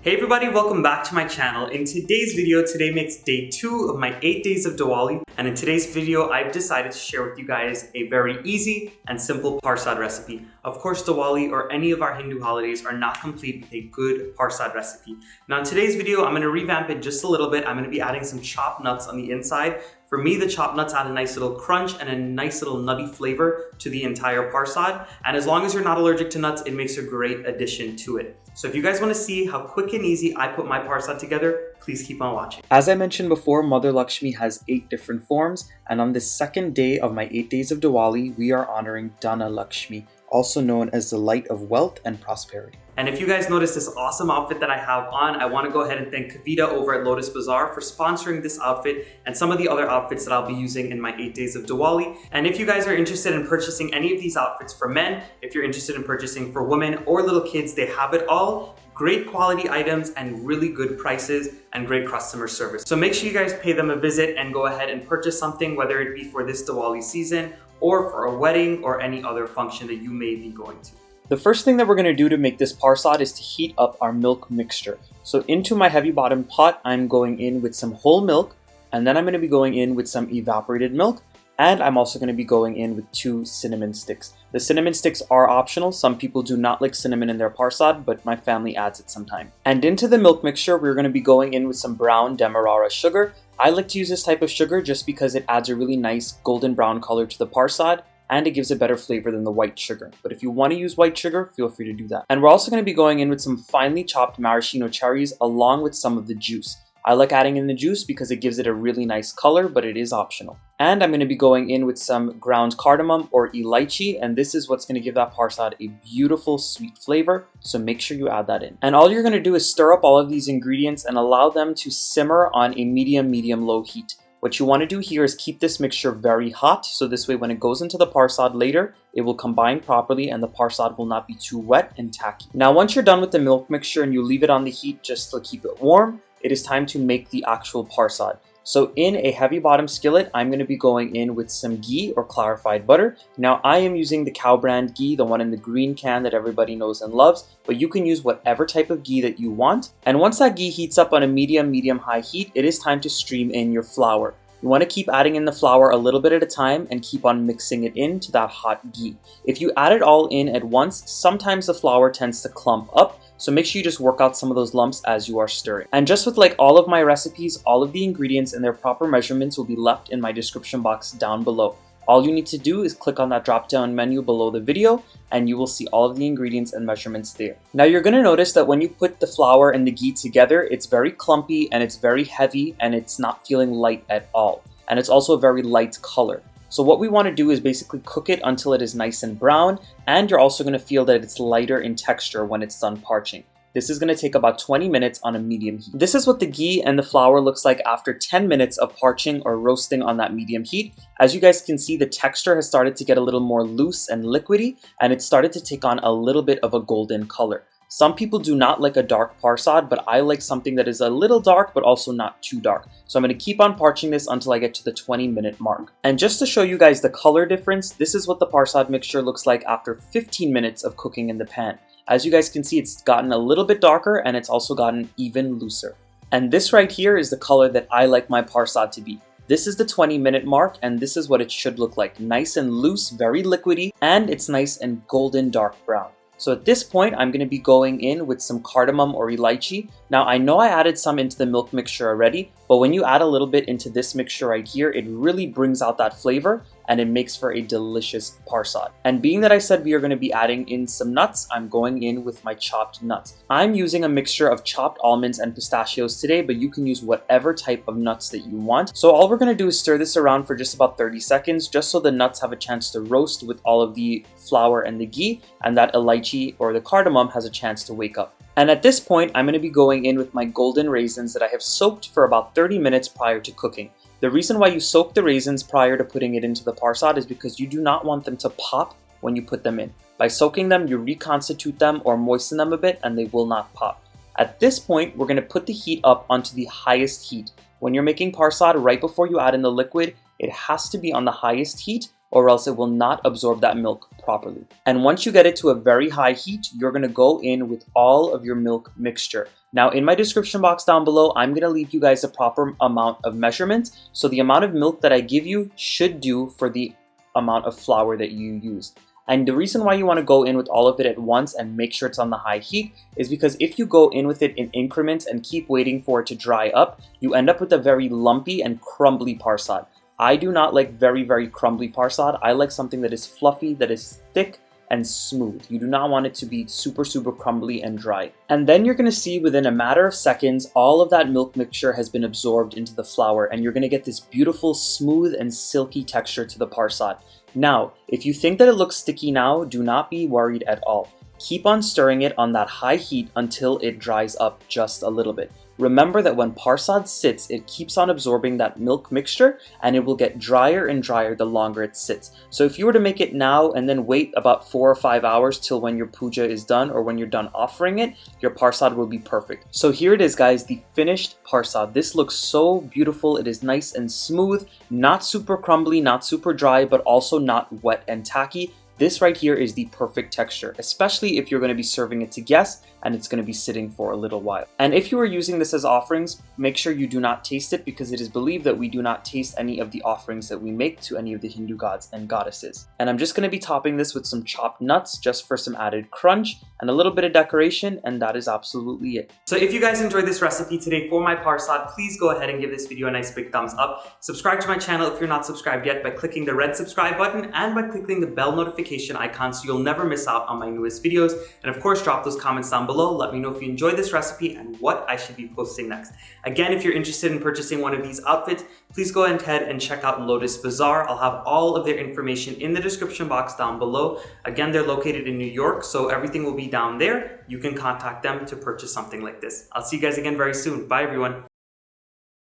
Hey everybody, welcome back to my channel. In today's video, today makes day 2 of my 8 days of Diwali, and in today's video, I've decided to share with you guys a very easy and simple Parsad recipe. Of course, Diwali or any of our Hindu holidays are not complete with a good Parsad recipe. Now in today's video, I'm going to revamp it just a little bit. I'm going to be adding some chopped nuts on the inside. For me, the chopped nuts add a nice little crunch and a nice little nutty flavor to the entire Parsad. And as long as you're not allergic to nuts, it makes a great addition to it. So if you guys want to see how quick and easy I put my Parsad together, please keep on watching. As I mentioned before, Mother Lakshmi has 8 different forms. And on this second day of my 8 days of Diwali, we are honoring Dana Lakshmi, also known as the light of wealth and prosperity. And if you guys notice this awesome outfit that I have on, I want to go ahead and thank Kavita over at Lotus Bazaar for sponsoring this outfit and some of the other outfits that I'll be using in my 8 days of Diwali. And if you guys are interested in purchasing any of these outfits for men, if you're interested in purchasing for women or little kids, they have it all. Great quality items and really good prices and great customer service. So make sure you guys pay them a visit and go ahead and purchase something, whether it be for this Diwali season or for a wedding or any other function that you may be going to. The first thing that we're going to do to make this Parsad is to heat up our milk mixture. So into my heavy bottom pot, I'm going in with some whole milk, and then I'm going to be going in with some evaporated milk, and I'm also going to be going in with 2 cinnamon sticks. The cinnamon sticks are optional. Some people do not like cinnamon in their Parsad, but my family adds it sometimes. And into the milk mixture, we're going to be going in with some brown demerara sugar. I like to use this type of sugar just because it adds a really nice golden brown color to the Parsad, and it gives a better flavor than the white sugar. But if you want to use white sugar, feel free to do that. And we're also going to be going in with some finely chopped maraschino cherries along with some of the juice. I like adding in the juice because it gives it a really nice color, but it is optional. And I'm going to be going in with some ground cardamom or elychee, and this is what's going to give that Parsad a beautiful sweet flavor, so make sure you add that in. And all you're going to do is stir up all of these ingredients and allow them to simmer on a medium-low heat. What you want to do here is keep this mixture very hot, so this way when it goes into the Parsad later, it will combine properly and the Parsad will not be too wet and tacky. Now once you're done with the milk mixture and you leave it on the heat just to keep it warm, it is time to make the actual Parsad. So in a heavy bottom skillet, I'm going to be going in with some ghee or clarified butter. Now I am using the cow brand ghee, the one in the green can that everybody knows and loves, but you can use whatever type of ghee that you want. And once that ghee heats up on a medium-high heat, it is time to stream in your flour. You want to keep adding in the flour a little bit at a time and keep on mixing it into that hot ghee. If you add it all in at once, sometimes the flour tends to clump up, so make sure you just work out some of those lumps as you are stirring. And just with like all of my recipes, all of the ingredients and their proper measurements will be left in my description box down below. All you need to do is click on that drop down menu below the video and you will see all of the ingredients and measurements there. Now you're going to notice that when you put the flour and the ghee together, it's very clumpy and it's very heavy and it's not feeling light at all. And it's also a very light color. So what we want to do is basically cook it until it is nice and brown, and you're also going to feel that it's lighter in texture when it's done parching. This is going to take about 20 minutes on a medium heat. This is what the ghee and the flour looks like after 10 minutes of parching or roasting on that medium heat. As you guys can see, the texture has started to get a little more loose and liquidy, and it started to take on a little bit of a golden color. Some people do not like a dark Parsad, but I like something that is a little dark, but also not too dark. So I'm going to keep on parching this until I get to the 20-minute mark. And just to show you guys the color difference, this is what the Parsad mixture looks like after 15 minutes of cooking in the pan. As you guys can see, it's gotten a little bit darker and it's also gotten even looser. And this right here is the color that I like my Parsad to be. This is the 20-minute mark, and this is what it should look like. Nice and loose, very liquidy, and it's nice and golden dark brown. So at this point, I'm going to be going in with some cardamom or elychee. Now I know I added some into the milk mixture already, but when you add a little bit into this mixture right here, it really brings out that flavor and it makes for a delicious Parsad. And being that I said we are going to be adding in some nuts, I'm going in with my chopped nuts. I'm using a mixture of chopped almonds and pistachios today, but you can use whatever type of nuts that you want. So all we're going to do is stir this around for just about 30 seconds, just so the nuts have a chance to roast with all of the flour and the ghee, and that elychee or the cardamom has a chance to wake up. And at this point, I'm going to be going in with my golden raisins that I have soaked for about 30 minutes prior to cooking. The reason why you soak the raisins prior to putting it into the Parsad is because you do not want them to pop when you put them in. By soaking them, you reconstitute them or moisten them a bit and they will not pop. At this point, we're going to put the heat up onto the highest heat. When you're making Parsad, right before you add in the liquid, it has to be on the highest heat or else it will not absorb that milk properly. And once you get it to a very high heat, you're gonna go in with all of your milk mixture. Now in my description box down below, I'm gonna leave you guys the proper amount of measurement. So the amount of milk that I give you should do for the amount of flour that you use. And the reason why you want to go in with all of it at once and make sure it's on the high heat is because if you go in with it in increments and keep waiting for it to dry up, you end up with a very lumpy and crumbly parsad. I do not like very, very crumbly parsad. I like something that is fluffy, that is thick and smooth. You do not want it to be super, super crumbly and dry. And then you're gonna see within a matter of seconds, all of that milk mixture has been absorbed into the flour, and you're gonna get this beautiful, smooth and silky texture to the parsad. Now, if you think that it looks sticky now, do not be worried at all. Keep on stirring it on that high heat until it dries up just a little bit. Remember that when parsad sits, it keeps on absorbing that milk mixture and it will get drier and drier the longer it sits. So if you were to make it now and then wait about 4 or 5 hours till when your puja is done or when you're done offering it, your parsad will be perfect. So here it is, guys, the finished parsad. This looks so beautiful. It is nice and smooth, not super crumbly, not super dry, but also not wet and tacky. This right here is the perfect texture, especially if you're going to be serving it to guests and it's going to be sitting for a little while. And if you are using this as offerings, make sure you do not taste it because it is believed that we do not taste any of the offerings that we make to any of the Hindu gods and goddesses. And I'm just going to be topping this with some chopped nuts just for some added crunch and a little bit of decoration, and that is absolutely it. So if you guys enjoyed this recipe today for my parsad, please go ahead and give this video a nice big thumbs up. Subscribe to my channel if you're not subscribed yet by clicking the red subscribe button and by clicking the bell notification icon so you'll never miss out on my newest videos. And of course, drop those comments down below. Let me know if you enjoyed this recipe and what I should be posting next. Again, if you're interested in purchasing one of these outfits, please go ahead and check out Lotus Bazaar. I'll have all of their information in the description box down below. Again, they're located in New York, so everything will be down there. You can contact them to purchase something like this. I'll see you guys again very soon. Bye, everyone.